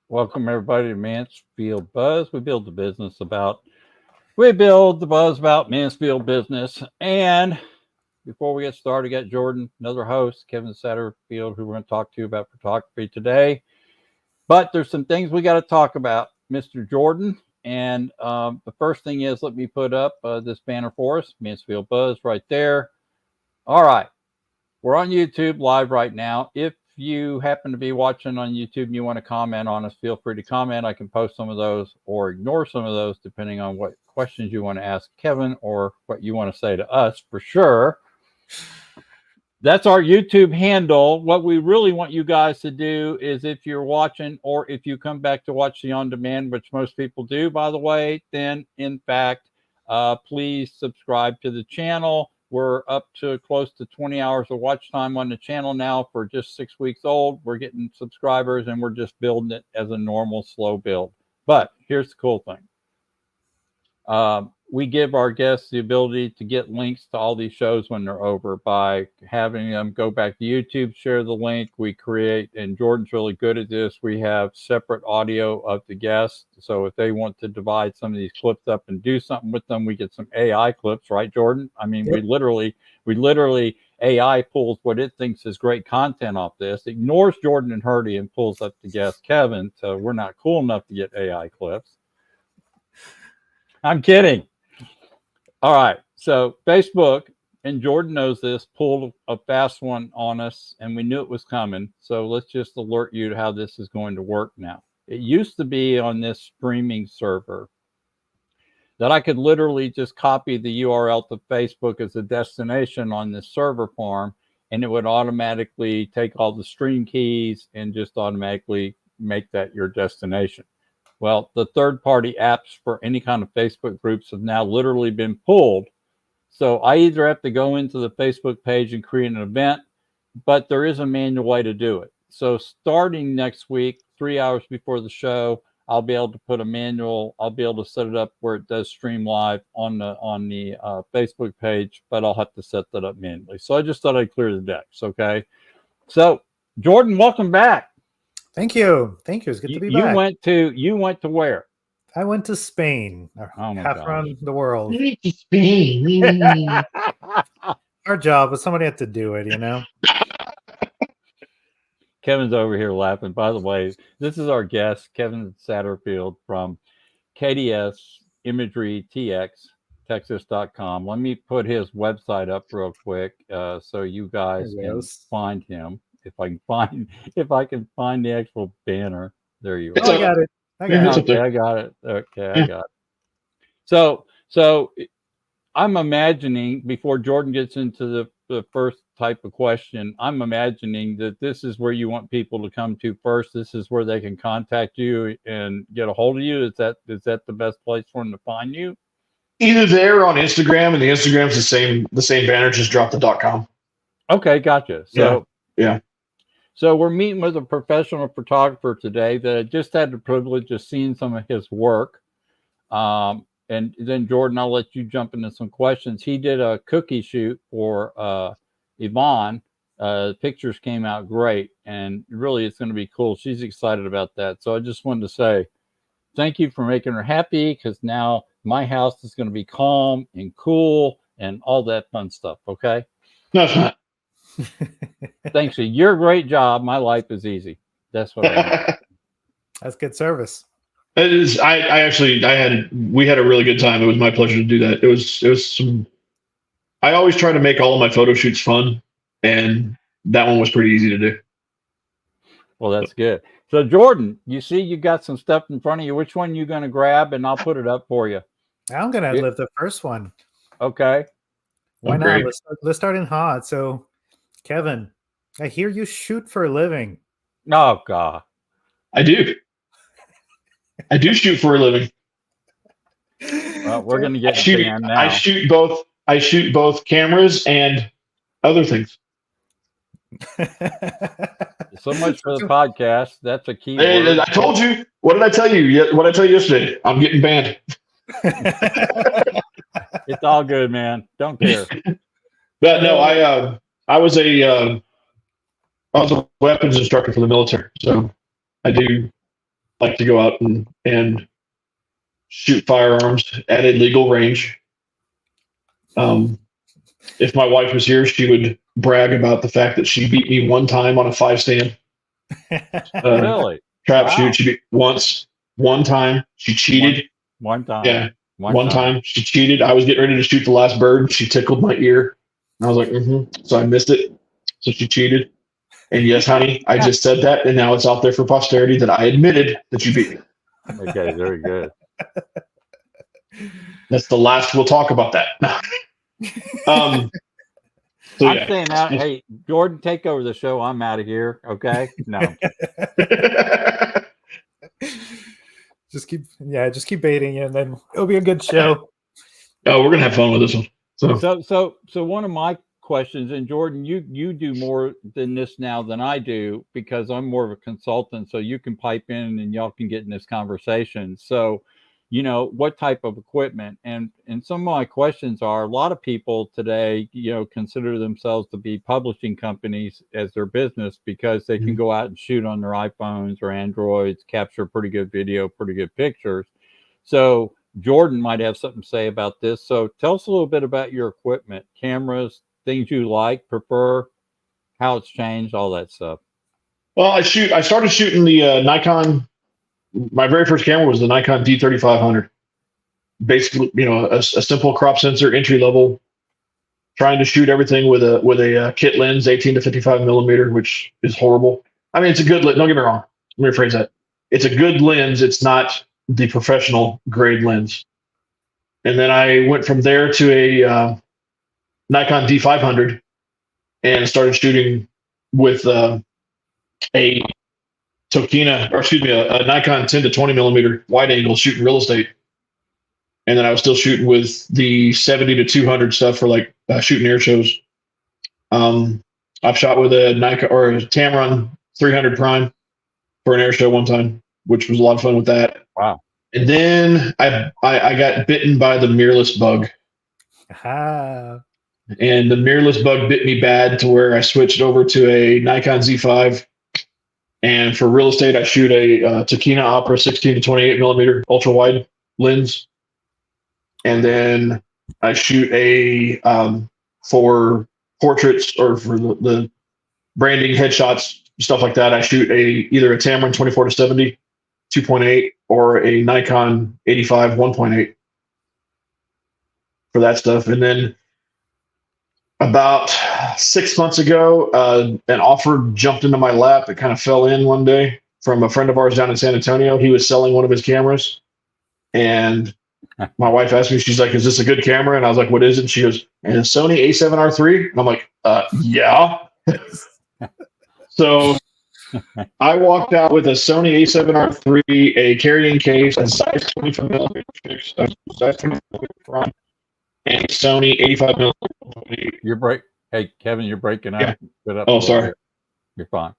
Welcome everybody to Mansfield Buzz. We build the buzz about Mansfield business. And before we get started, we got Jordan, another host, Kevin Satterfield, who we're going to talk to you about photography today. But there's some things we got to talk about, Mr. Jordan. And the first thing is, let me put up this banner for us, Mansfield Buzz, right there. All right, we're on YouTube live right now. If you happen to be watching on YouTube and you want to comment on us, feel free to comment. I can post some of those or ignore some of those depending on what questions you want to ask Kevin or what you want to say to us for sure. That's our YouTube handle. What we really want you guys to do is, if you're watching or if you come back to watch the on demand, which most people do, by the way, then in fact, please subscribe to the channel. We're up to close to 20 hours of watch time on the channel now for just 6 weeks old. We're getting subscribers and we're just building it as a normal slow build. But here's the cool thing. We give our guests the ability to get links to all these shows when they're over by having them go back to YouTube, share the link. We create, and Jordan's really good at this, we have separate audio of the guests. So if they want to divide some of these clips up and do something with them, we get some AI clips, right, Jordan? I mean, yep. we literally AI pulls what it thinks is great content off this, ignores Jordan and Hurdy and pulls up the guest Kevin. So we're not cool enough to get AI clips. I'm kidding. All right. So Facebook, and Jordan knows this, pulled a fast one on us, and we knew it was coming. So let's just alert you to how this is going to work now. It used to be on this streaming server that I could literally just copy the URL to Facebook as a destination on this server farm, and it would automatically take all the stream keys and just automatically make that your destination. Well, the third-party apps for any kind of Facebook groups have now literally been pulled. So I either have to go into the Facebook page and create an event, but there is a manual way to do it. So starting next week, 3 hours before the show, I'll be able to put a manual. I'll be able to set it up where it does stream live on the Facebook page, but I'll have to set that up manually. So I just thought I'd clear the decks, okay? So, Jordan, welcome back. Thank you. Thank you. It's good to be back. You went to where? I went to Spain. Half around the world. You went to Spain. Our job, but somebody had to do it, you know? Kevin's over here laughing. By the way, this is our guest, Kevin Satterfield from KDS Imagery TX, Texas.com. Let me put his website up real quick so you guys can find him. If I can find the actual banner. There you are. Oh, I got it. I got it. Okay, I got it. So I'm imagining, before Jordan gets into the first type of question, I'm imagining that this is where you want people to come to first. This is where they can contact you and get a hold of you. Is that the best place for them to find you? Either there or on Instagram, and the Instagram's the same banner, just drop the .com. Okay, gotcha. So yeah. So we're meeting with a professional photographer today that I just had the privilege of seeing some of his work. And then, Jordan, I'll let you jump into some questions. He did a cookie shoot for Yvonne. Pictures came out great, and really it's going to be cool. She's excited about that. So I just wanted to say thank you for making her happy, because now my house is going to be calm and cool and all that fun stuff, okay? No, it's not. Thanks to your great job, my life is easy. That's what I mean. That's good service. It is. We had a really good time. It was my pleasure to do that. It was some. I always try to make all of my photo shoots fun, and that one was pretty easy to do. Well, that's good. So, Jordan, you see, you got some stuff in front of you. Which one you going to grab, and I'll put it up for you. I'm gonna live the first one. Okay. Why not? Let's start in hot. So, Kevin, I hear you shoot for a living. Oh, God. I do. I do shoot for a living. Well, we're going to get banned now. I shoot both cameras and other things. So much for the podcast. That's a key word. I told you. What did I tell you? What did I tell you yesterday? I'm getting banned. It's all good, man. Don't care. But no, I was a weapons instructor for the military, so I do like to go out and shoot firearms at a legal range. If my wife was here, she would brag about the fact that she beat me one time on a 5-stand. Really? Trap Wow. shoot. She beat one time. She cheated. One time. Yeah. One time she cheated. I was getting ready to shoot the last bird. She tickled my ear. And I was like, So I missed it. So she cheated. And yes, honey, I just said that, and now it's out there for posterity that I admitted that you beat me. Okay, very good. That's the last we'll talk about that. So I'm saying that. Hey, Jordan, take over the show. I'm out of here. Okay. No. Just keep baiting, and then it'll be a good show. Oh, we're gonna have fun with this one. So one of my questions, and Jordan, you do more than this now than I do because I'm more of a consultant. So you can pipe in and y'all can get in this conversation. So, what type of equipment, and some of my questions are, a lot of people today, consider themselves to be publishing companies as their business because they can go out and shoot on their iPhones or Androids, capture pretty good video, pretty good pictures. So Jordan might have something to say about this. So tell us a little bit about your equipment, cameras, things you like, prefer, how it's changed, all that stuff. Well, I started shooting the Nikon. My very first camera was the Nikon D3500. Basically, a simple crop sensor, entry level. Trying to shoot everything with a kit lens, 18 to 55 millimeter, which is horrible. I mean, it's a good lens. Don't get me wrong. Let me rephrase that. It's a good lens. It's not the professional grade lens. And then I went from there to a Nikon D500 and started shooting with a Nikon 10 to 20 millimeter wide angle shooting real estate. And then I was still shooting with the 70 to 200 stuff for like shooting air shows. I've shot with a Nikon or a Tamron 300 prime for an air show one time, which was a lot of fun with that. Wow. And then I got bitten by the mirrorless bug. And the mirrorless bug bit me bad to where I switched over to a Nikon Z5. And for real estate, I shoot a Tokina Opera 16 to 28 millimeter ultra wide lens. And then I shoot for portraits or for the branding, headshots, stuff like that. I shoot either a Tamron 24 to 70 2.8 or a Nikon 85 1.8 for that stuff. And then about 6 months ago, an offer jumped into my lap. It kind of fell in one day from a friend of ours down in San Antonio. He was selling one of his cameras, and my wife asked me, she's like, "Is this a good camera?" And I was like, "What is it?" She goes, "And a Sony A7R3." And I'm like, "Yeah." So I walked out with a Sony A7R3, a carrying case, a size 25 millimeter fix, a size 25 millimeter front, and a Sony 85 millimeter. Hey, Kevin, you're breaking up. Yeah. Oh, sorry. You're fine.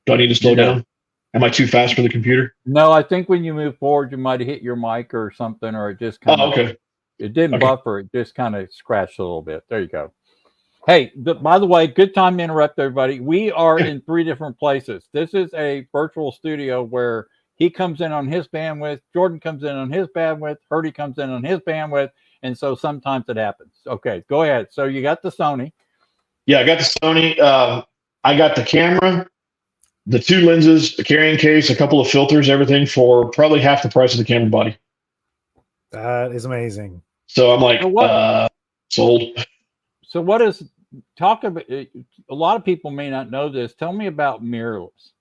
Do I need to slow down? Am I too fast for the computer? No, I think when you move forward, you might have hit your mic or something, or it just kind of. Okay. It didn't buffer. It just kind of scratched a little bit. There you go. Hey, by the way, good time to interrupt everybody. We are in 3 different places. This is a virtual studio where he comes in on his bandwidth, Jordan comes in on his bandwidth, Hurdy comes in on his bandwidth, and so sometimes it happens. Okay, go ahead. So you got the Sony. Yeah, I got the Sony. I got the camera, the 2 lenses, the carrying case, a couple of filters, everything for probably half the price of the camera body. That is amazing. So I'm like, sold. So what is, talk about, a lot of people may not know this. Tell me about mirrorless.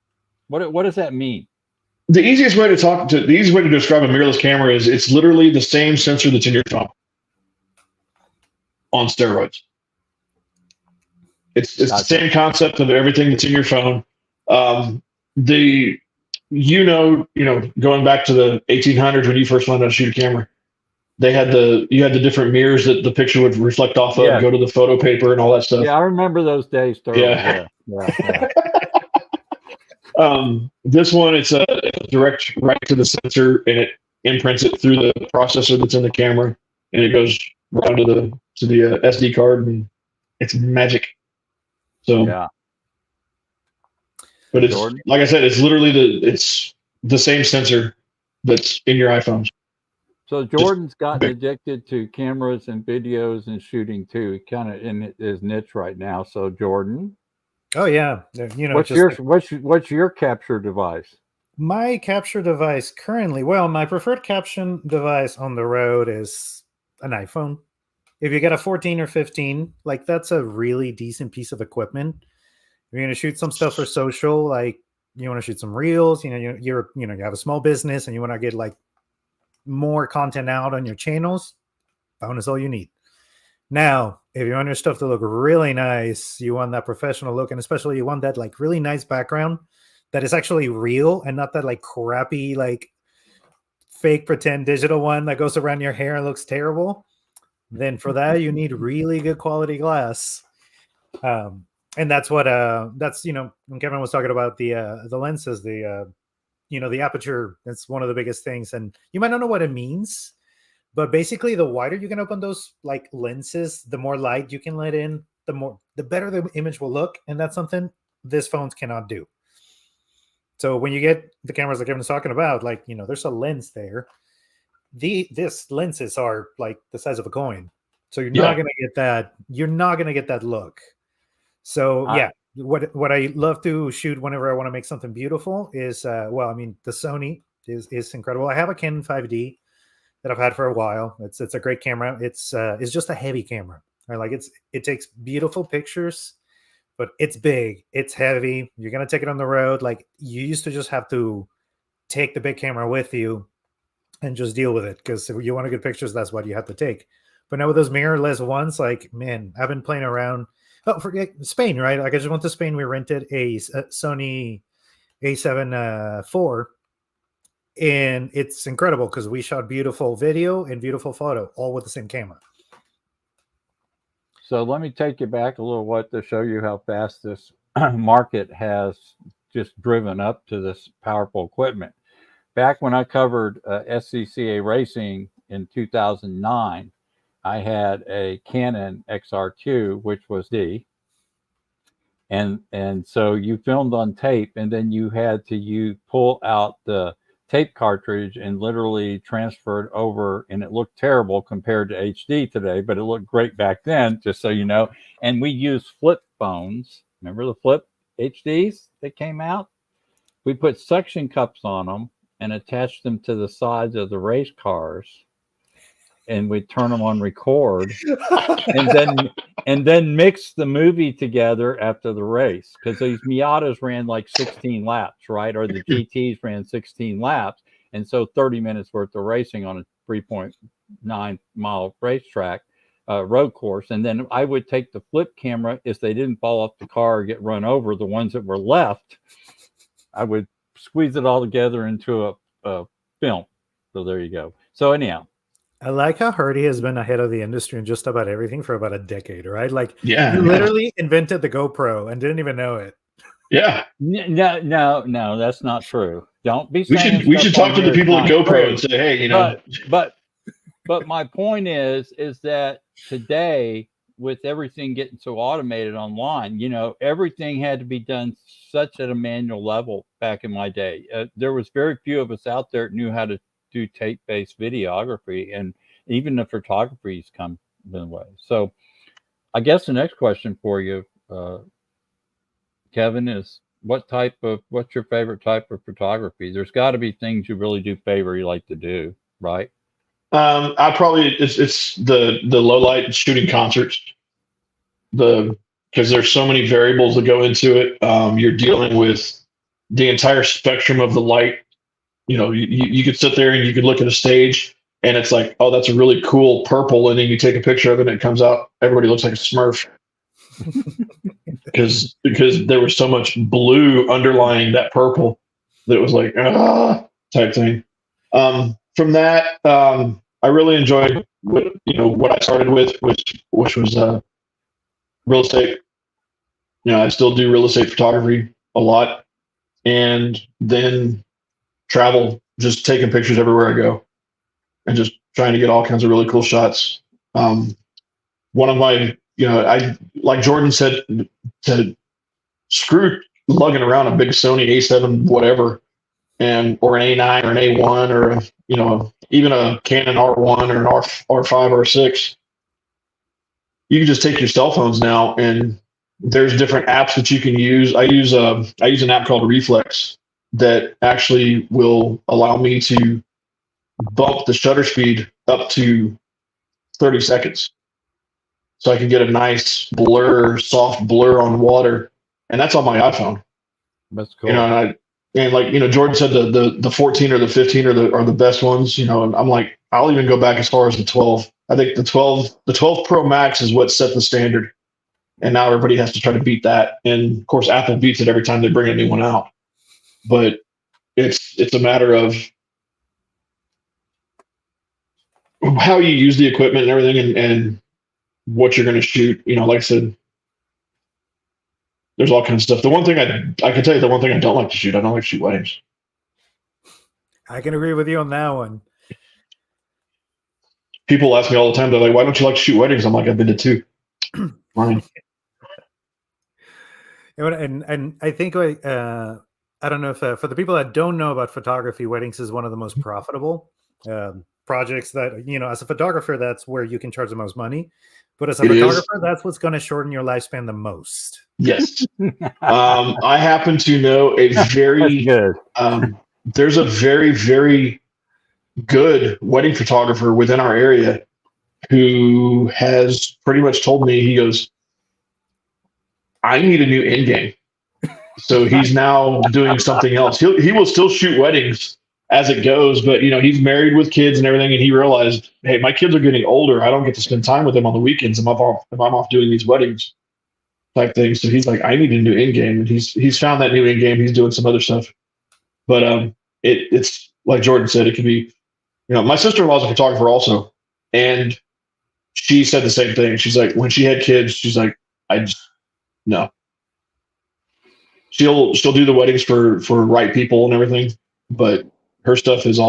What does that mean? The easiest way to describe a mirrorless camera is it's literally the same sensor that's in your phone on steroids. It's the same concept of everything that's in your phone. Going back to the 1800s when you first learned how to shoot a camera, you had the different mirrors that the picture would reflect off of, go to the photo paper and all that stuff. Yeah, I remember those days. Yeah. This one, it's a direct right to the sensor, and it imprints it through the processor that's in the camera, and it goes right to the SD card, and it's magic. So, yeah. But it's, like I said, it's literally the same sensor that's in your iPhones. So Jordan's gotten addicted to cameras and videos and shooting too, kind of in his niche right now. So Jordan, Oh yeah, what's your capture device? My capture device currently, my preferred caption device on the road is an iPhone. If you get a 14 or 15, like that's a really decent piece of equipment. If you're going to shoot some stuff for social, like you want to shoot some reels, you have a small business and you want to get like more content out on your channels, phone is all you need. Now, if you want your stuff to look really nice, you want that professional look, and especially you want that like really nice background that is actually real and not that like crappy, like fake pretend digital one that goes around your hair and looks terrible, then for that, you need really good quality glass. And that's what, when Kevin was talking about the lenses, the aperture, that's one of the biggest things. And you might not know what it means, but basically the wider you can open those like lenses, the more light you can let in, the better the image will look. And that's something this phones cannot do. So when you get the cameras like Kevin's talking about, like, there's a lens there. This lenses are like the size of a coin. So you're not going to get that. You're not going to get that look. So what I love to shoot whenever I want to make something beautiful is, the Sony is incredible. I have a Canon 5D that I've had for a while. It's a great camera. It's just a heavy camera. Right? Like it takes beautiful pictures, but it's big, it's heavy. You're going to take it on the road. Like you used to just have to take the big camera with you and just deal with it. Because if you want to get pictures, that's what you have to take. But now with those mirrorless ones, like, man, I've been playing around. Oh, forget Spain, right? Like I just went to Spain. We rented a Sony A7 IV. And it's incredible because we shot beautiful video and beautiful photo all with the same camera. So let me take you back a little bit to show you how fast this market has just driven up to this powerful equipment. Back when I covered SCCA racing in 2009, I had a Canon XR2, which was D. And so you filmed on tape, and then you had to pull out the tape cartridge and literally transfer it over, and it looked terrible compared to HD today, but it looked great back then, just so you know. And we used flip phones. Remember the flip HDs that came out? We put suction cups on them and attached them to the sides of the race cars, and we turn them on record, and then mix the movie together after the race, because these Miatas ran like 16 laps, right? Or the GTs ran 16 laps, and so 30 minutes worth of racing on a 3.9 mile racetrack road course. And then I would take the flip camera, if they didn't fall off the car or get run over, the ones that were left, I would squeeze it all together into a film. So there you go. So anyhow, I like how Hardy has been ahead of the industry in just about everything for about a decade, right? Like, you literally invented the GoPro and didn't even know it. Yeah. No, that's not true. Don't be saying we should talk to the people at GoPro and say, hey, But my point is that today, with everything getting so automated online, everything had to be done such at a manual level back in my day. There was very few of us out there that knew how to do tape-based videography, and even the photography's come the way. So I guess the next question for you, Kevin, is what's your favorite type of photography? There's got to be things you really do favor, you like to do, right? I probably it's the low light shooting concerts, because there's so many variables that go into it. You're dealing with the entire spectrum of the light. You could sit there and you could look at a stage and it's like, oh, that's a really cool purple. And then you take a picture of it and it comes out, everybody looks like a Smurf. because there was so much blue underlying that purple that it was like, type thing. From that, I really enjoyed what I started with, which was real estate. I still do real estate photography a lot. And then travel, just taking pictures everywhere I go and just trying to get all kinds of really cool shots. One of my, I, like Jordan said, to screw lugging around a big Sony A7, whatever. or an A9 or an A1 or even a Canon R1 or an R5 R6. You can just take your cell phones now, and there's different apps that you can use. I use an app called Reflex that actually will allow me to bump the shutter speed up to 30 seconds, so I can get a nice soft blur on water, and that's on my iPhone. That's cool. And like Jordan said, the 14 or the 15 are the best ones. And I'm like, I'll even go back as far as the 12. I think the 12 Pro Max is what set the standard, and now everybody has to try to beat that. And of course, Apple beats it every time they bring a new one out. But it's a matter of how you use the equipment and everything, and what you're going to shoot. Like I said, there's all kinds of stuff. The one thing I can tell you, the one thing I don't like to shoot, I don't like to shoot weddings. I can agree with you on that one. People ask me all the time, they're like, why don't you like to shoot weddings? I'm like, I've been to 2. Fine. And I think I don't know if for the people that don't know about photography, weddings is one of the most profitable projects that, as a photographer, that's where you can charge the most money. But as a photographer, that's what's going to shorten your lifespan the most. Yes. I happen to know a very good. There's a very, very good wedding photographer within our area who has pretty much told me, he goes, I need a new end game. So he's now doing something else. He will still shoot weddings as it goes, but he's married with kids and everything, and he realized, hey, my kids are getting older. I don't get to spend time with them on the weekends. If I'm off doing these weddings type things. So he's like, I need a new end game, and he's found that new end game. He's doing some other stuff, but it's like Jordan said, it could be. My sister-in-law is a photographer also, and she said the same thing. She's like, when she had kids, she's like, no. She'll do the weddings for right people and everything, but her stuff is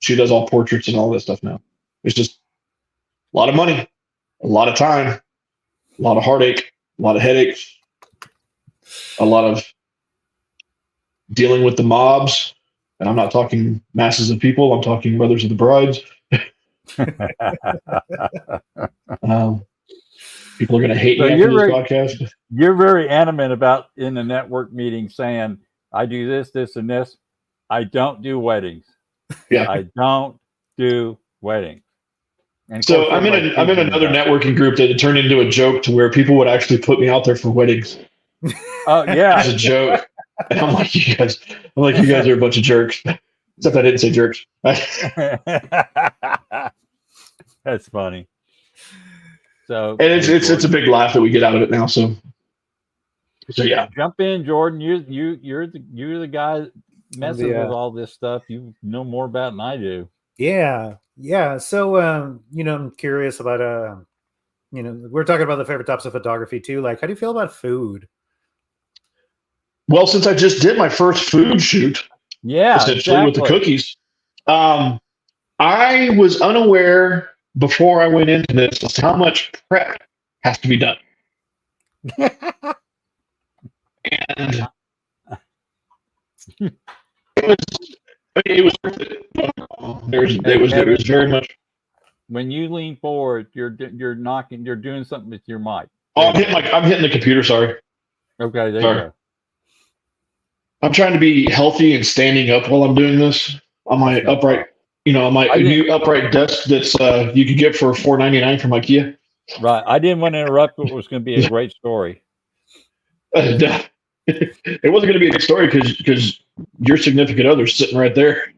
she does all portraits and all that stuff now. It's just a lot of money, a lot of time, a lot of heartache, a lot of headaches, a lot of dealing with the mobs. And I'm not talking masses of people. I'm talking mothers of the brides. People are going to hate me after this podcast. You're very animate about in the network meeting saying, I do this, this, and this. I don't do weddings. Yeah. I don't do weddings. And so I'm in another networking group that turned into a joke to where people would actually put me out there for weddings. Oh yeah. As a joke. And I'm like, you guys are a bunch of jerks. Except I didn't say jerks. That's funny. So, and it's a big laugh that we get out of it now. So yeah. Jump in, Jordan. You're the guy messing with all this stuff. You know more about than I do. Yeah. So I'm curious about we're talking about the favorite types of photography too. Like, how do you feel about food? Well, since I just did my first food shoot, essentially with the cookies, I was unaware before I went into this as to how much prep has to be done. And it was worth it. It was very much. When you lean forward, you're doing something with your mic. Oh, I'm hitting the computer. Sorry. Okay, there you go. I'm trying to be healthy and standing up while I'm doing this on my upright. On my new upright desk that's you could get for $4.99 from IKEA. Right. I didn't want to interrupt what was going to be a great story. It wasn't going to be a good story because your significant other's sitting right there.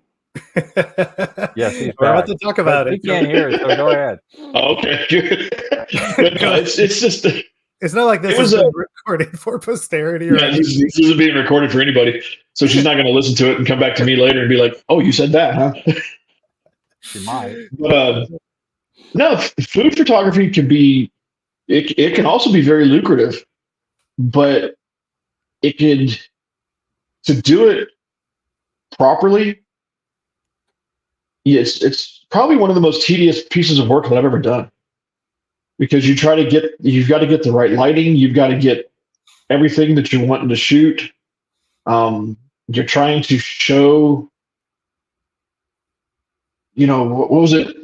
Yes, we're about to talk about it. You can't hear it, so go ahead. Okay, good. But no, it's just. It's not like this is recorded for posterity. Yeah, this isn't being recorded for anybody, so she's not going to listen to it and come back to me later and be like, "Oh, you said that, huh?" She might. But no, food photography can be. It can also be very lucrative, but to do it properly. Yes, it's probably one of the most tedious pieces of work that I've ever done. Because you've got to get the right lighting. You've got to get everything that you're wanting to shoot. you're trying to show, what was it?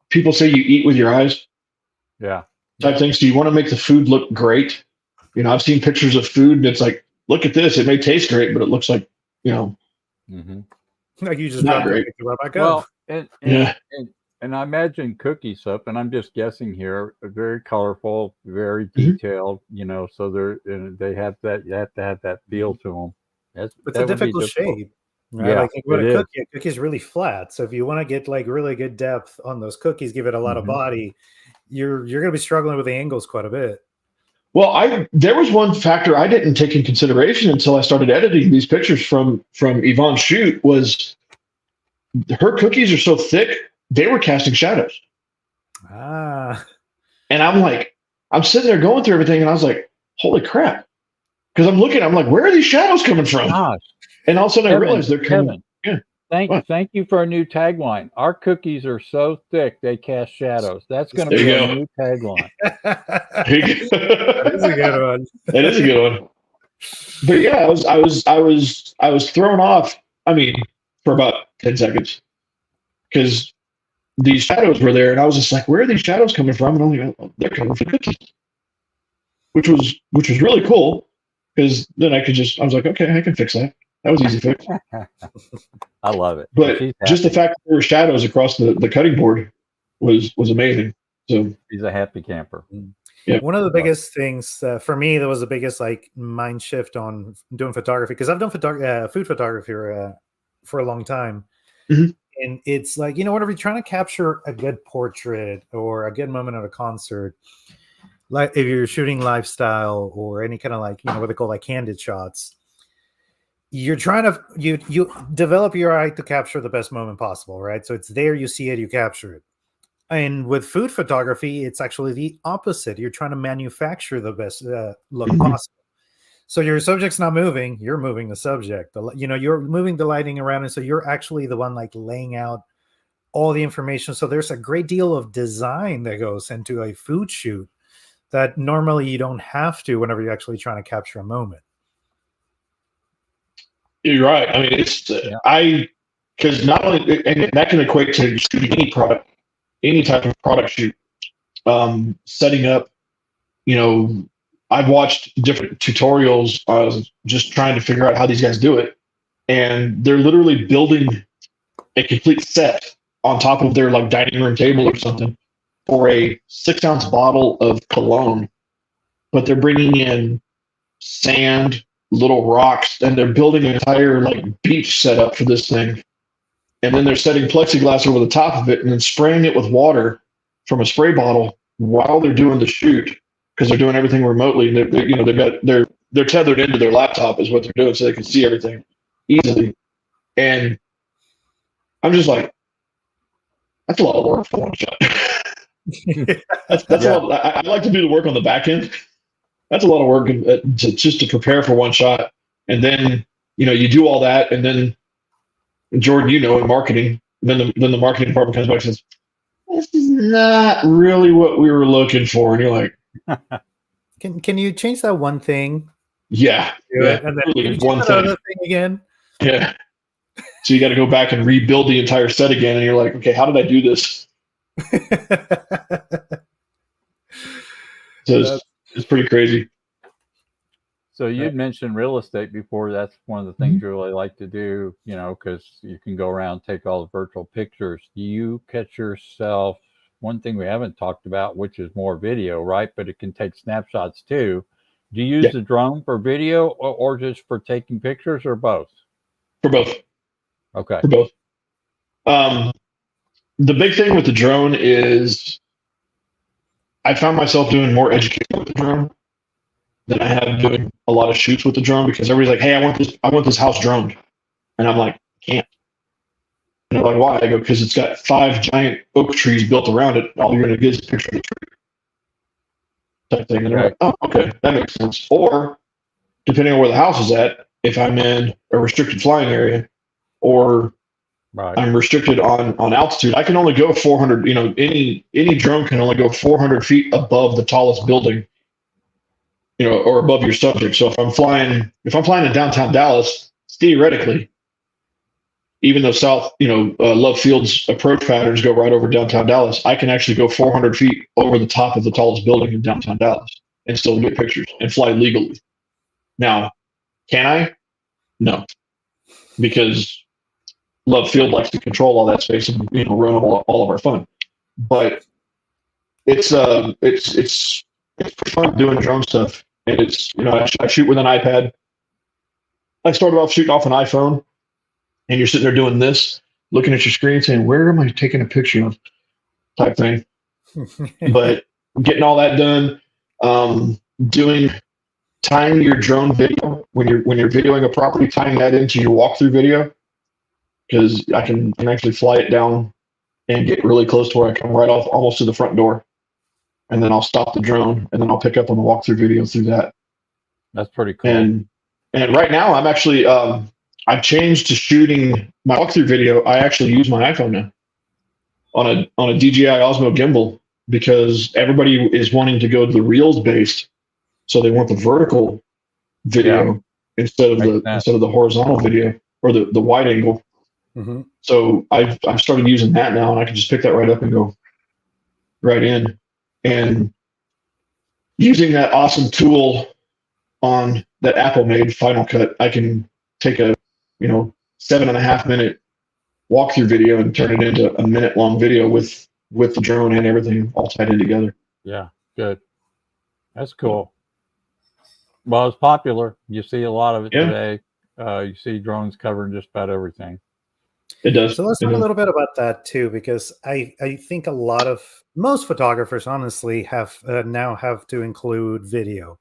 People say you eat with your eyes Yeah. type thing. So you want to make the food look great. I've seen pictures of food and it's like, look at this. It may taste great, but it looks like, Mm-hmm. Like you just not dropped great. it right back Well, up. and I imagine cookie soup, and I'm just guessing here, are very colorful, very Mhm. detailed, so they have that, you have to have that feel to them. It's that a would be difficult difficult. shape. Right? Yeah, Like think about it a is. cookie. A cookie is really flat. So if you want to get like really good depth on those cookies, give it a lot of Mhm. body, you're gonna be struggling with the angles quite a bit. Well, there was one factor I didn't take in consideration until I started editing these pictures from Yvonne's shoot was her cookies are so thick, they were casting shadows. Ah. And I'm sitting there going through everything and I was like, holy crap. Because I'm like, where are these shadows coming from? Gosh, And all of a sudden I realized they're coming. Kevin, Yeah. thank you for our new tagline. Our cookies are so thick they cast shadows. That's going to There be you our go. new tagline. That is a good one. That is a good one. But yeah, I was thrown off. I mean, for about 10 seconds because these shadows were there, and I was just like, "Where are these shadows coming from?" And I'm like, oh, "They're coming from cookies," which was really cool because then I was like, "Okay, I can fix that." That was easy to fix. I love it. But She's just the happy. fact that there were shadows across the cutting board was amazing. So She's a happy camper. Yep. One of the biggest things for me, that was the biggest like mind shift on doing photography, because I've done food photography for a long time. Mhm. And it's like, whenever you're trying to capture a good portrait or a good moment at a concert, like if you're shooting lifestyle or any kind of like, what they call like candid shots, you're trying to, you develop your eye to capture the best moment possible, right? So it's there, you see it, you capture it. And with food photography, it's actually the opposite. You're trying to manufacture the best look possible. So your subject's not moving, you're moving the subject. You're moving the lighting around, and so you're actually the one like laying out all the information. So there's a great deal of design that goes into a food shoot that normally you don't have to whenever you're actually trying to capture a moment. You're right. I mean, it's because not only, and that can equate to shooting any product, any type of product shoot, setting up. I've watched different tutorials, just trying to figure out how these guys do it, and they're literally building a complete set on top of their like dining room table or something for a 6-ounce bottle of cologne, but they're bringing in sand, little rocks, and they're building an entire like beach setup for this thing. And then they're setting plexiglass over the top of it and then spraying it with water from a spray bottle while they're doing the shoot, because they're doing everything remotely. And they're tethered into their laptop is what they're doing, so they can see everything easily. And I'm just like, that's a lot of work for one shot. that's a lot. I like to do the work on the back end. That's a lot of work just to prepare for one shot, and then you do all that, and then Jordan, in marketing, then the marketing department comes back and says, "This is not really what we were looking for," and you're like, "Can you change that one thing?" Yeah, and then really one thing again. Yeah. So you got to go back and rebuild the entire set again, and you're like, okay, how did I do this? So it's pretty crazy. So you'd mentioned real estate before. That's one of the things you really like to do, because you can go around, take all the virtual pictures. Do you catch yourself? One thing we haven't talked about, which is more video, right? But it can take snapshots too. Do you use the drone for video or just for taking pictures, or both? For both. Okay. For both. The big thing with the drone is I found myself doing more education with the drone than I have doing a lot of shoots with the drone, because everybody's like, "Hey, I want this house droned," and I'm like, "Can't." And they're like, "Why?" I go, "Because it's got 5 giant oak trees built around it. All you're going to get is a picture of the tree." Type thing. And they're like, "Oh, okay, that makes sense." Or depending on where the house is at, if I'm in a restricted flying area or I'm restricted on altitude, I can only go 400. Any drone can only go 400 feet above the tallest building, or above your subject. So if I'm flying in downtown Dallas, theoretically, even though Love Field's approach patterns go right over downtown Dallas, I can actually go 400 feet over the top of the tallest building in downtown Dallas and still get pictures and fly legally. Now, can I? No, because Love Field likes to control all that space and run all of our fun. But it's fun doing drone stuff, and it's I shoot with an iPad. I started off shooting off an iPhone, and you're sitting there doing this, looking at your screen, saying, "Where am I taking a picture of?" type thing. But getting all that done, tying your drone video when you're videoing a property, tying that into your walkthrough video, because I can actually fly it down and get really close to where I come right off almost to the front door, and then I'll stop the drone, and then I'll pick up on the walkthrough video through that. That's pretty cool. And right now I'm actually I've changed to shooting my walkthrough video. I actually use my iPhone now on a DJI Osmo gimbal, because everybody is wanting to go to the reels based, so they want the vertical video instead of the horizontal video or the wide angle. Mm-hmm. So I've started using that now, and I can just pick that right up and go right in. And using that awesome tool on that Apple made Final Cut, I can take a 7.5 minute walkthrough video and turn it into a minute long video with the drone and everything all tied in together. Yeah, good. That's cool. Well, it's popular. You see a lot of it today. You see drones covering just about everything. It does. So let's talk a little bit about that too, because I think most photographers honestly now have to include video.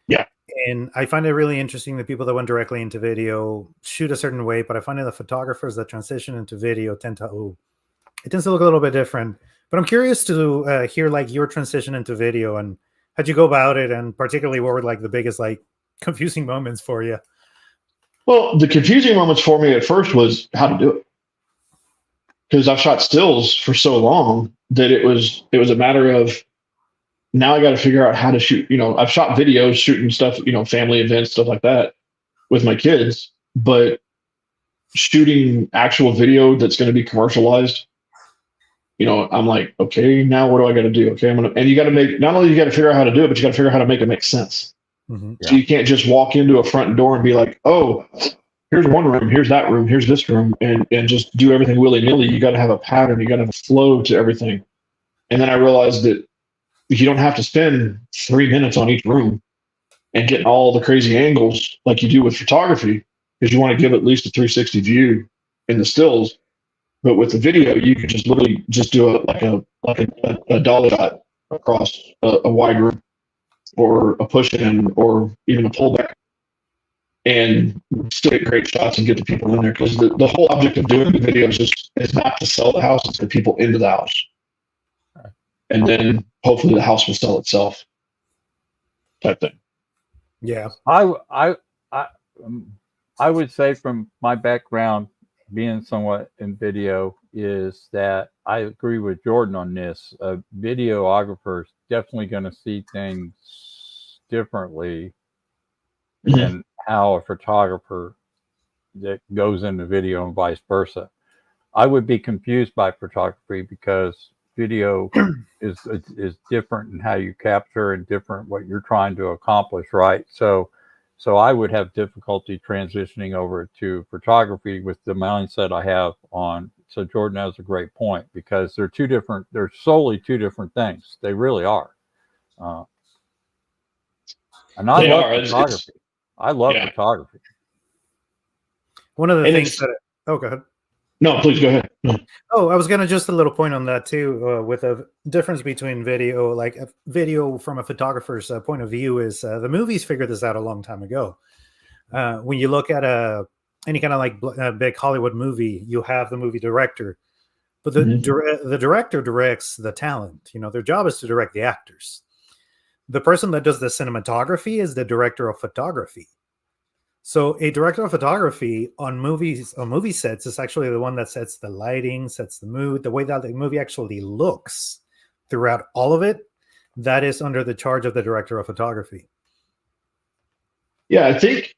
Yeah. And I find it really interesting that people that went directly into video shoot a certain way, but I find that the photographers that transition into video it tends to look a little bit different. But I'm curious to hear like your transition into video and how'd you go about it, and particularly what were like the biggest like confusing moments for you? Well, the confusing moments for me at first was how to do it, because I've shot stills for so long that it was a matter of, now I got to figure out how to shoot. I've shot videos shooting stuff, family events, stuff like that with my kids, but shooting actual video that's going to be commercialized, I'm like, okay, now what do I got to do? Okay, and you got to not only you got to figure out how to do it, but you got to figure out how to make it make sense. Mm-hmm. So you can't just walk into a front door and be like, oh, here's one room, here's that room, here's this room, and just do everything willy-nilly. You got to have a pattern. You got to have a flow to everything. And then I realized that you don't have to spend 3 minutes on each room and get all the crazy angles like you do with photography, because you want to give at least a 360 view in the stills. But with the video, you can just literally just do a dolly shot across a wide room, or a push in, or even a pullback, and still get great shots and get the people in there. Because the whole object of doing the video is not to sell the house; it's the people into the house, and then hopefully the house will sell itself, type thing. Yeah, I would say from my background, being somewhat in video, is that I agree with Jordan on this. A videographer is definitely going to see things differently than how a photographer that goes into video and vice versa. I would be confused by photography because video is different in how you capture and different what you're trying to accomplish, right? So I would have difficulty transitioning over to photography with the mindset I have on. So Jordan has a great point, because they're solely two different things. They really are. And I love photography. I love photography. One of the things that go ahead. No, please go ahead. No. Oh, I was going to just a little point on that too, with a difference between video, like a video from a photographer's point of view is the movies figured this out a long time ago. When you look at any kind of like big Hollywood movie, you have the movie director, but the director directs the talent. Their job is to direct the actors. The person that does the cinematography is the director of photography. So a director of photography on movie sets is actually the one that sets the lighting, sets the mood, the way that the movie actually looks throughout all of it. That is under the charge of the director of photography. Yeah, I think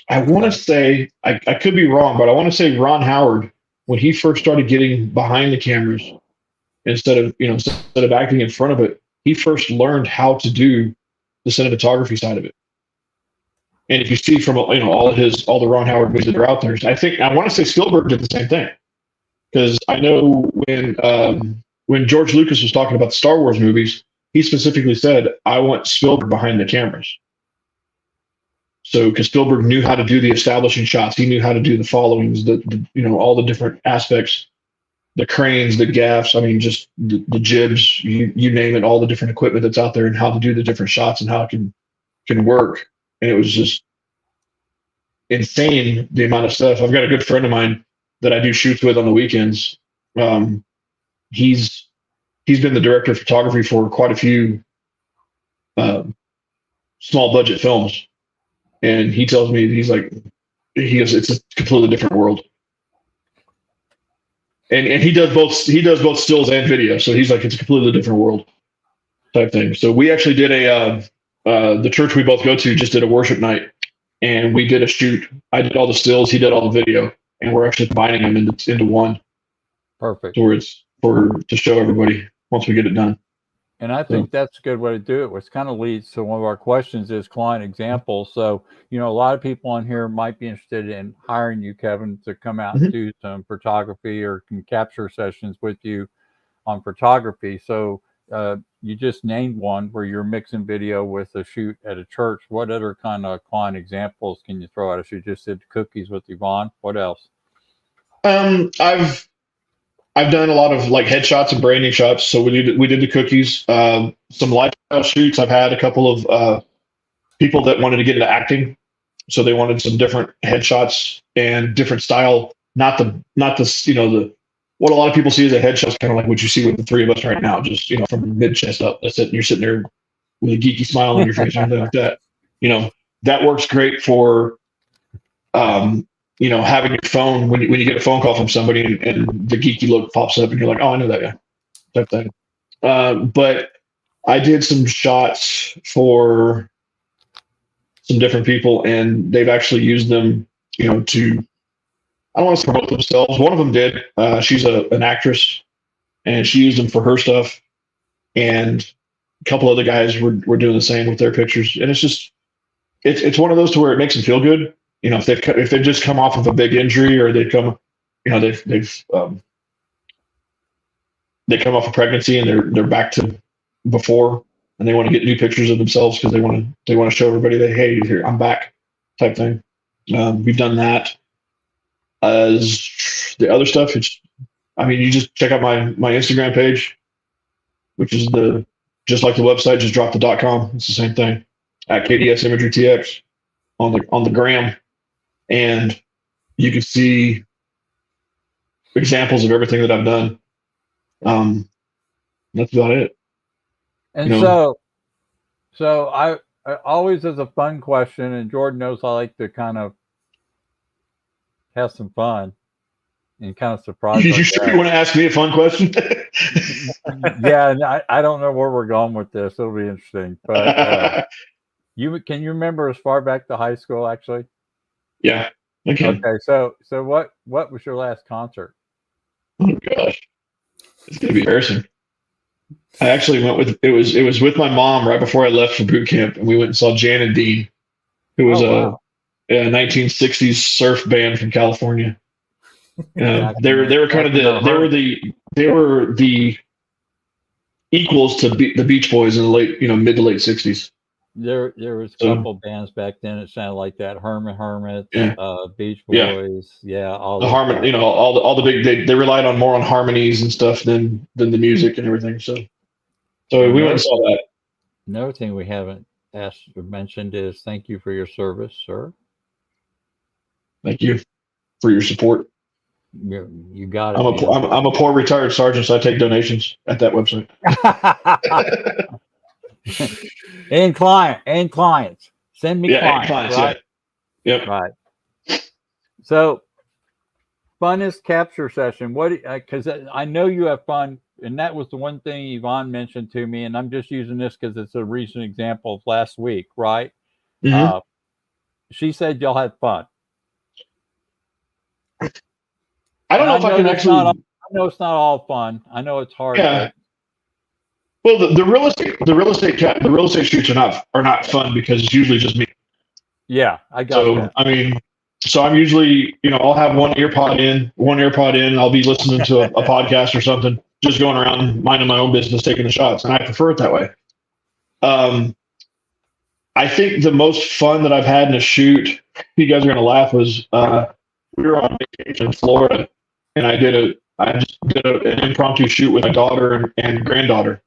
I want to say, I could be wrong, but I want to say Ron Howard, when he first started getting behind the cameras instead of acting in front of it, he first learned how to do the cinematography side of it. And if you see from all the Ron Howard movies that are out there, I want to say Spielberg did the same thing, because I know when George Lucas was talking about the Star Wars movies, he specifically said, "I want Spielberg behind the cameras." So, because Spielberg knew how to do the establishing shots, he knew how to do the followings, all the different aspects, the cranes, the gaffs. I mean, just the jibs, you name it, all the different equipment that's out there, and how to do the different shots and how it can work. And it was just insane, the amount of stuff. I've got a good friend of mine that I do shoots with on the weekends. He's been the director of photography for quite a few small budget films. And he tells me, it's a completely different world. And he does both stills and video. So he's like, it's a completely different world type thing. So we actually did the church we both go to just did a worship night, and we did a shoot. I did all the stills, he did all the video, and we're actually combining them into one. Perfect. So it's to show everybody once we get it done. And I think that's a good way to do it, which kind of leads to one of our questions is client examples. So, a lot of people on here might be interested in hiring you, Kevin, to come out and do some photography or can capture sessions with you on photography. So you just named one where you're mixing video with a shoot at a church. What other kind of client examples can you throw at us? You just did cookies with Yvonne. What else? I've done a lot of like headshots and branding shots. So we did the cookies, some lifestyle shoots. I've had a couple of people that wanted to get into acting, so they wanted some different headshots and different style. Not the what a lot of people see as a headshot is kind of like what you see with the three of us right now, just from mid chest up. That's it. And you're sitting there with a geeky smile on your face or anything like that. That works great for having your phone when you get a phone call from somebody and the geeky look pops up and you're like, oh, I know that guy, type thing. But I did some shots for some different people, and they've actually used them, to, I don't want to promote themselves. One of them did. She's an actress, and she used them for her stuff. And a couple other guys were doing the same with their pictures. And it's just, it's one of those to where it makes them feel good. If they've just come off of a big injury, or they come off a pregnancy and they're back to before, and they want to get new pictures of themselves because they want to show everybody that, hey, here, I'm back, type thing. We've done that. As the other stuff, you just check out my Instagram page, which is just like the website, just drop the .com. It's the same thing, at KDS Imagery TX on the gram. And you can see examples of everything that I've done. That's about it. And so I always is a fun question, and Jordan knows I like to kind of have some fun and kind of surprise. You sure you want to ask me a fun question? Yeah, and I don't know where we're going with this. It'll be interesting. But can you remember as far back to high school, actually? Yeah. Okay. So what was your last concert? Oh gosh, it's gonna be embarrassing. I actually went with it was with my mom right before I left for boot camp, and we went and saw Jan and Dean, who was a 1960s surf band from California. They were kind of they were the equals to the Beach Boys in the late mid to late 60s. There was a couple bands back then. It sounded like that. Hermit, Beach Boys, all the harmony. All the big. They relied more on harmonies and stuff than the music and everything. So we went and saw that. Another thing we haven't asked or mentioned is thank you for your service, sir. Thank you for your support. You got it. I'm a poor retired sergeant, so I take donations at that website. and clients. Send me clients, right? Yeah. Yep. Right. So, funnest capture session. What? Because I know you have fun, and that was the one thing Yvonne mentioned to me, and I'm just using this because it's a recent example of last week, right? Mm-hmm. she said y'all had fun. I don't know if I can actually. I know it's not all fun. I know it's hard. Yeah. But... Well, the real estate shoots are not fun because it's usually just me. Yeah, I got that. I mean, so I'm usually, I'll have one earpod in. I'll be listening to a podcast or something, just going around minding my own business, taking the shots, and I prefer it that way. I think the most fun that I've had in a shoot, you guys are gonna laugh, was we were on vacation in Florida, and I just did an impromptu shoot with my daughter and granddaughter,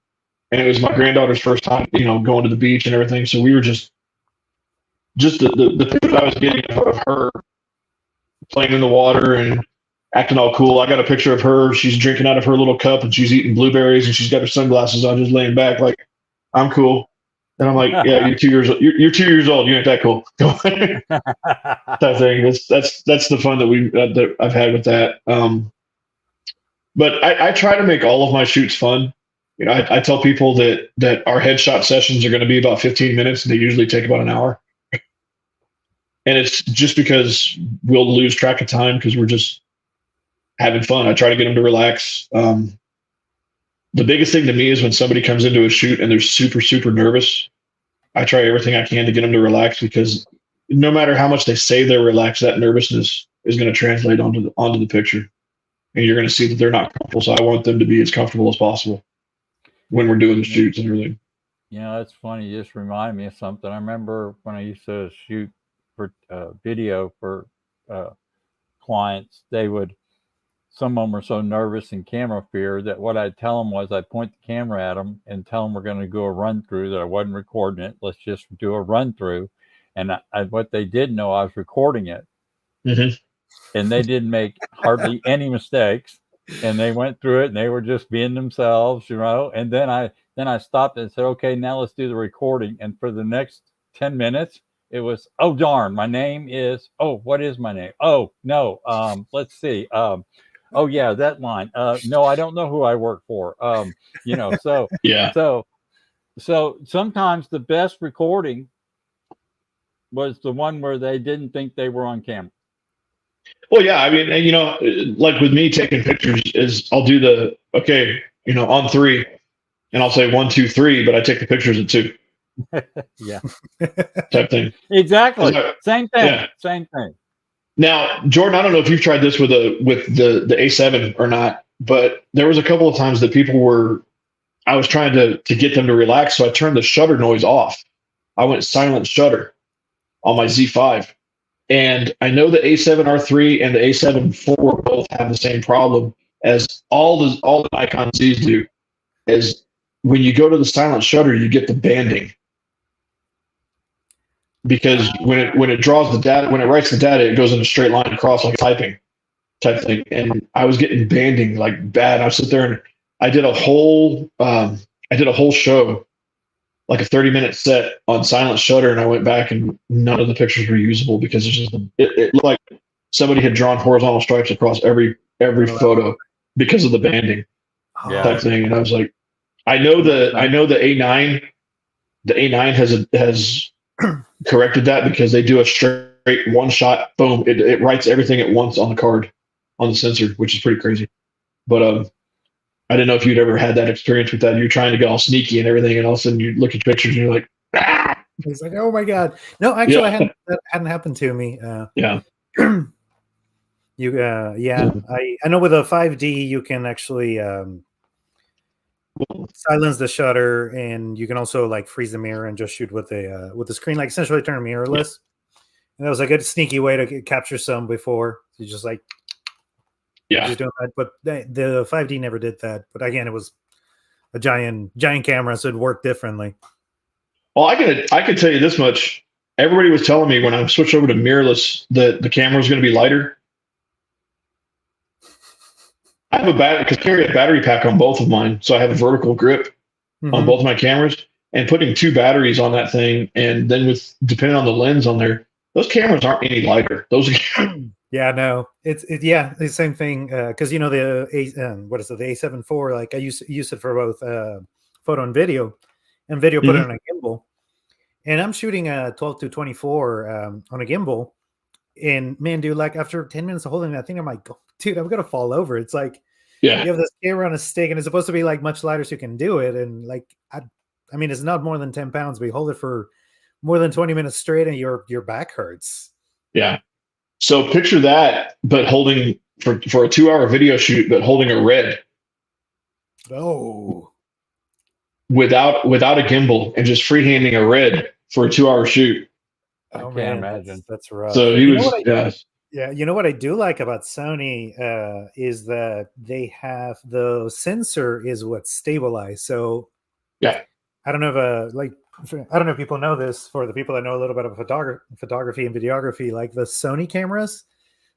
and it was my granddaughter's first time, going to the beach and everything. So we were just the picture I was getting of her playing in the water and acting all cool. I got a picture of her. She's drinking out of her little cup and she's eating blueberries and she's got her sunglasses on, just laying back like, I'm cool. And I'm like, yeah, you're 2 years old. You're 2 years old. You ain't that cool. That thing. That's the fun that I've had with that. But I try to make all of my shoots fun. I tell people that our headshot sessions are going to be about 15 minutes and they usually take about an hour. And it's just because we'll lose track of time because we're just having fun. I try to get them to relax. The biggest thing to me is when somebody comes into a shoot and they're super, super nervous. I try everything I can to get them to relax because no matter how much they say they're relaxed, that nervousness is going to translate onto the picture. And you're going to see that they're not comfortable. So I want them to be as comfortable as possible when we're doing the shoots and everything. It's funny. You just reminded me of something. I remember when I used to shoot for video for clients, some of them were so nervous and camera fear that what I'd tell them was I'd point the camera at them and tell them we're going to do a run through, that I wasn't recording it. Let's just do a run through. And what they didn't know, I was recording it. Mm-hmm. And they didn't make hardly any mistakes. And they went through it and they were just being themselves, And then I stopped and said, okay, now let's do the recording. And for the next 10 minutes, it was, oh, darn, my name is, what is my name? Oh, no, let's see. Oh, yeah, that line. No, I don't know who I work for. So, yeah. So sometimes the best recording was the one where they didn't think they were on camera. Well, yeah, I mean, like with me taking pictures is I'll do on 3 and I'll say 1, 2, 3, but I take the pictures at 2. Yeah. Type thing. Exactly. Same thing. Yeah. Same thing. Now, Jordan, I don't know if you've tried this with the A7 or not, but there was a couple of times that I was trying to get them to relax. So I turned the shutter noise off. I went silent shutter on my Z5. And I know the A7R3 and the A7 IV both have the same problem as all the Nikon Zs do, is when you go to the silent shutter, you get the banding. Because when it draws the data, when it writes the data, it goes in a straight line across like typing type thing. And I was getting banding like bad. I sit there and I did a whole show, like a 30-minute set on silent shutter, and I went back and none of the pictures were usable because it looked like somebody had drawn horizontal stripes across every photo because of the banding type thing. And I was like, I know the A9 has corrected that because they do a straight one shot, boom, it writes everything at once on the card on the sensor, which is pretty crazy. But I didn't know if you'd ever had that experience with that. You're trying to get all sneaky and everything, and all of a sudden you look at pictures and you're like, ah! He's like, oh my god, no, actually, that hadn't happened to me. Yeah. I know with a 5D you can actually silence the shutter, and you can also like freeze the mirror and just shoot with the screen, like essentially turn mirrorless. And that was a good sneaky way to capture some before. You just like just doing that. But the 5D never did that. But again, it was a giant camera, so it worked differently. Well, I can tell you this much. Everybody was telling me when I switched over to mirrorless that the camera was going to be lighter. I have carry a battery pack on both of mine, so I have a vertical grip on both of my cameras. And putting 2 batteries on that thing, and then depending on the lens on there, those cameras aren't any lighter. Those are it's the same thing because the the A7 IV, like I use it for both photo and video put it on a gimbal, and I'm shooting a 12 to 24 on a gimbal. And man, dude, like after 10 minutes of holding that thing, I'm like, dude, I'm gonna fall over. It's like Yeah. you have this camera on a stick, and it's supposed to be like much lighter so you can do it. And like, I mean, it's not more than 10 pounds, but you hold it for more than 20 minutes straight, and your back hurts. Yeah. So picture that, but holding for a 2-hour video shoot, but holding a red Oh, without a gimbal and just freehanding a red for a 2-hour shoot. I oh can't man, imagine. that's rough. So he You know was, what yeah. Yeah, you know what I do like about Sony is that they have the sensor is what's stabilized. So Yeah. I don't know if I don't know if people know this. For the people that know a little bit of photography and videography, like the Sony cameras,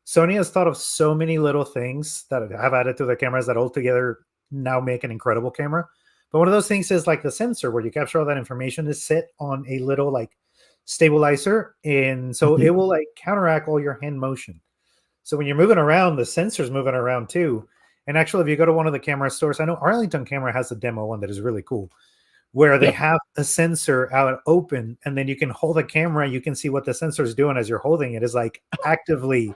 Sony has thought of so many little things that have added to the cameras that altogether now make an incredible camera. But one of those things is like the sensor where you capture all that information is set on a little like stabilizer, and so it will like counteract all your hand motion. So when you're moving around, the sensor's moving around too. And actually, if you go to one of the camera stores, I know Arlington Camera has a demo one that is really cool, where they have a sensor out open, and then you can hold the camera. You can see what the sensor is doing as you're holding it. Is like actively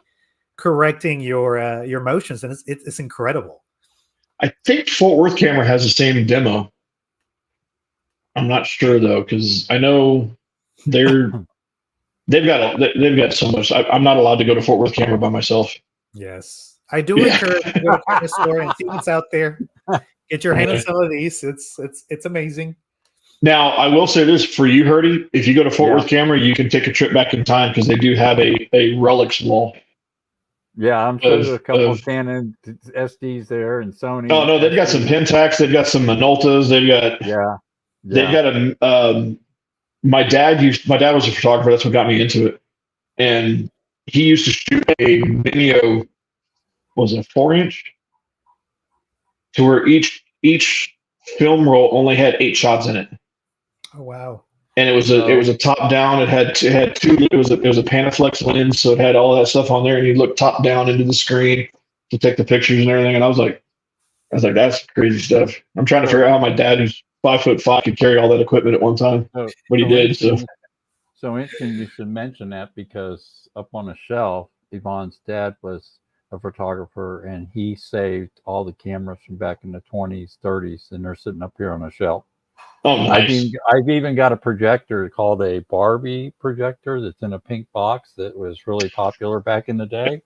correcting your motions, and it's incredible. I think Fort Worth Camera has the same demo. I'm not sure though, because I know they've got so much. I'm not allowed to go to Fort Worth Camera by myself. Yes, I do encourage you to go to camera store and see what's out there. Get your hand on some of these. It's amazing. Now, I will say this for you, Herdy. If you go to Fort Worth Camera, you can take a trip back in time because they do have a relics wall. Yeah, I'm sure there's a couple of Canon SDs there and Sony. Oh no, they've got some Pentax, they've got some Minoltas, they've got they've got a. My dad was a photographer. That's what got me into it, and he used to shoot a Minio, was it 4-inch, to where each film roll only had 8 shots in it. Oh wow! And it was a top down. It had two. It was a Panaflex lens, so it had all that stuff on there. And you look top down into the screen to take the pictures and everything. And I was like, that's crazy stuff. I'm trying to figure out how my dad, who's 5'5", could carry all that equipment at one time. But he did. So interesting you should mention that, because up on a shelf, Yvonne's dad was a photographer, and he saved all the cameras from back in the 20s, 30s, and they're sitting up here on a shelf. Oh, nice. I've even got a projector called a Barbie projector that's in a pink box that was really popular back in the day.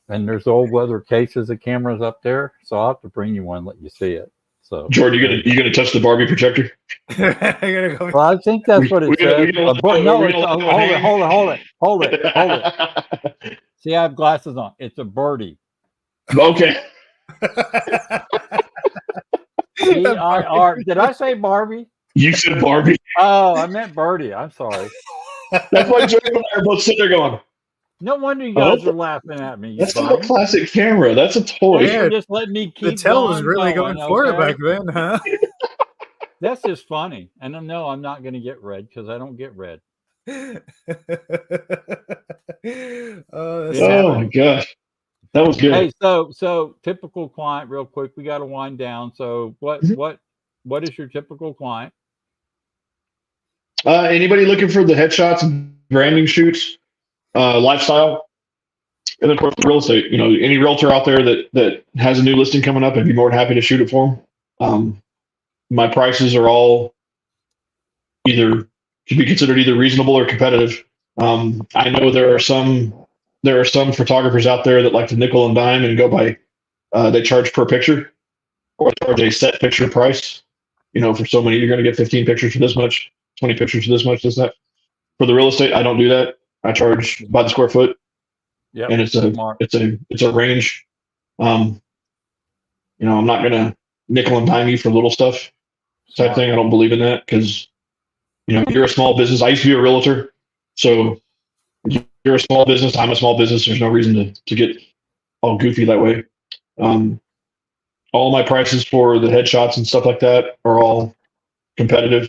And there's old leather cases of cameras up there, so I'll have to bring you one, let you see it. So, George, you gonna touch the Barbie projector? Go. Well, I think that's what it says. Hold it. See, I have glasses on. It's a birdie. Okay. B-I-R. Did I say Barbie? You said Barbie. Oh, I meant birdie. I'm sorry. That's why George and I are both sitting there going, no wonder you guys are laughing at me. That's not a classic camera. That's a toy. Yeah, just let me keep. The tail was really going for it back then, huh? That's just funny. And no, I'm not going to get red because I don't get red. Oh my gosh, that was good. Hey, so typical client, real quick. We got to wind down. So what is your typical client? Anybody looking for the headshots and branding shoots? Lifestyle, and of course real estate. Any realtor out there that has a new listing coming up, I'd be more than happy to shoot it for them. My prices are all can be considered either reasonable or competitive. I know there are some photographers out there that like to nickel and dime and go by they charge per picture or charge a set picture price. For so many, you're going to get 15 pictures for this much, 20 pictures for this much, this that. For the real estate, I don't do that. I charge by the square foot, and it's a range. I'm not gonna nickel and dime you for little stuff type thing. I don't believe in that because you're a small business. I used to be a realtor, so you're a small business. I'm a small business. There's no reason to get all goofy that way. All my prices for the headshots and stuff like that are all competitive.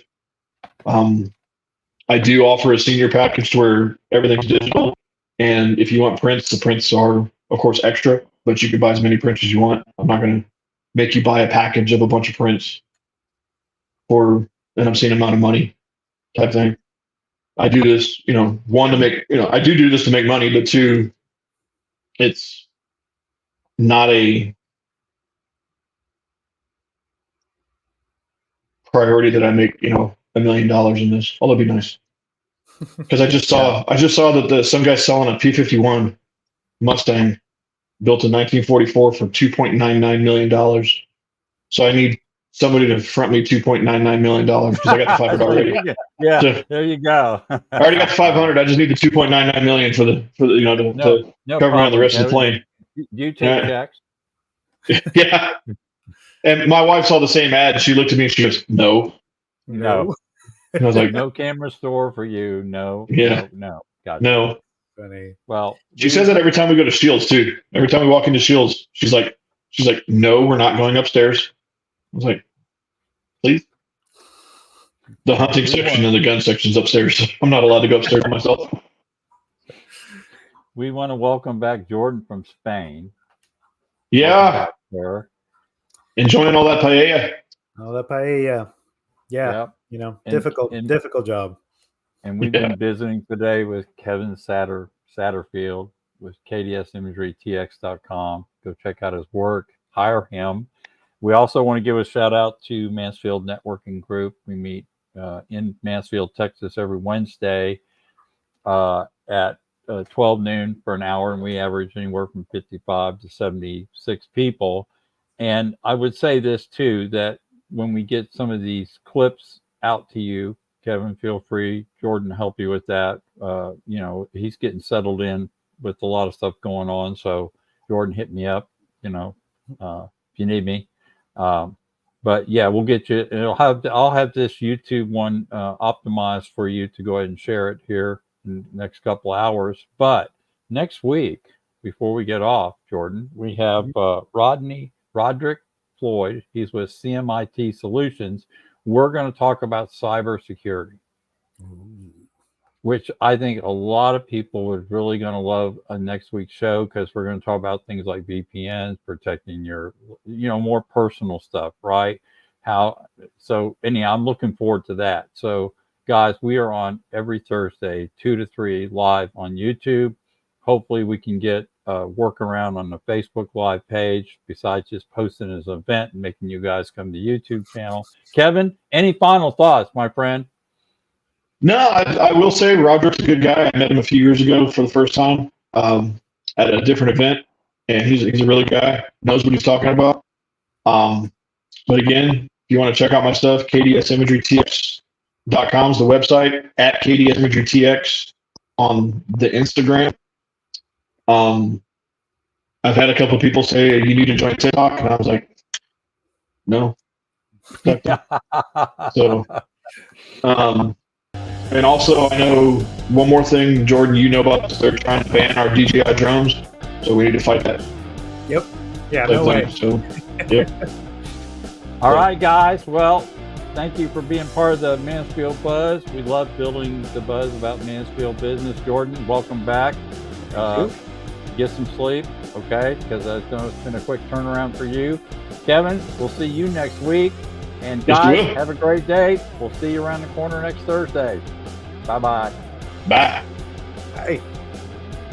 I do offer a senior package to where everything's digital. And if you want prints, the prints are, of course, extra, but you can buy as many prints as you want. I'm not going to make you buy a package of a bunch of prints for an obscene amount of money type thing. I do this, one, to make, I do this to make money, but two, it's not a priority that I make, $1 million in this. Although it'd be nice. Because I just saw that some guy's selling a P-51 Mustang built in 1944 for $2.99 million. So I need somebody to front me $2.99 million because I got the 500 already. Yeah, so, there you go. I already got the 500. I just need the 2.99 million for the to cover me on the rest of the plane. You take checks. Yeah. And my wife saw the same ad. She looked at me and she goes, "No." And I was like, "No camera store for you. No. Yeah. No. Gotcha. No. Funny. Well, she says that every time we go to Shields too. Every time we walk into Shields, she's like, "No, we're not going upstairs." I was like, "Please." The hunting section and the gun section's upstairs. I'm not allowed to go upstairs myself. We want to welcome back Jordan from Spain. Yeah. Enjoying all that paella. All that paella. Yeah. Yep. Difficult job. And we've been visiting today with Kevin Satterfield with KDSImageryTX.com. Go check out his work. Hire him. We also want to give a shout out to Mansfield Networking Group. We meet in Mansfield, Texas every Wednesday at 12 noon for an hour, and we average anywhere from 55 to 76 people. And I would say this too, that when we get some of these clips out to you, Kevin, feel free, Jordan, help you with that. He's getting settled in with a lot of stuff going on. So Jordan, hit me up, if you need me. But yeah, we'll get you. I'll have this YouTube one optimized for you to go ahead and share it here in the next couple hours. But next week, before we get off, Jordan, we have Roderick Floyd. He's with CMIT Solutions. We're going to talk about cybersecurity, which I think a lot of people are really going to love on next week's show, because we're going to talk about things like VPNs, protecting your, more personal stuff, right? Anyhow, I'm looking forward to that. So guys, we are on every Thursday, 2 to 3 live on YouTube. Hopefully we can get workaround on the Facebook Live page, besides just posting as an event and making you guys come to the YouTube channel. Kevin, any final thoughts, my friend? No, I will say Roderick's a good guy. I met him a few years ago for the first time at a different event, and he's a really good guy, knows what he's talking about. But again, if you want to check out my stuff, KDSImageryTX.com is the website, at KDSImageryTX on the Instagram. I've had a couple of people say, "You need to join TikTok," and I was like, "No." So, and also I know one more thing, Jordan, about this. They're trying to ban our DJI drones, so we need to fight that. Yep. Yeah, no way. So, yep. All right, guys. Well, thank you for being part of the Mansfield Buzz. We love building the buzz about Mansfield business. Jordan, welcome back. Get some sleep, okay? Because I know it's been a quick turnaround for you. Kevin, we'll see you next week. And guys, have a great day. We'll see you around the corner next Thursday. Bye-bye. Bye. Bye.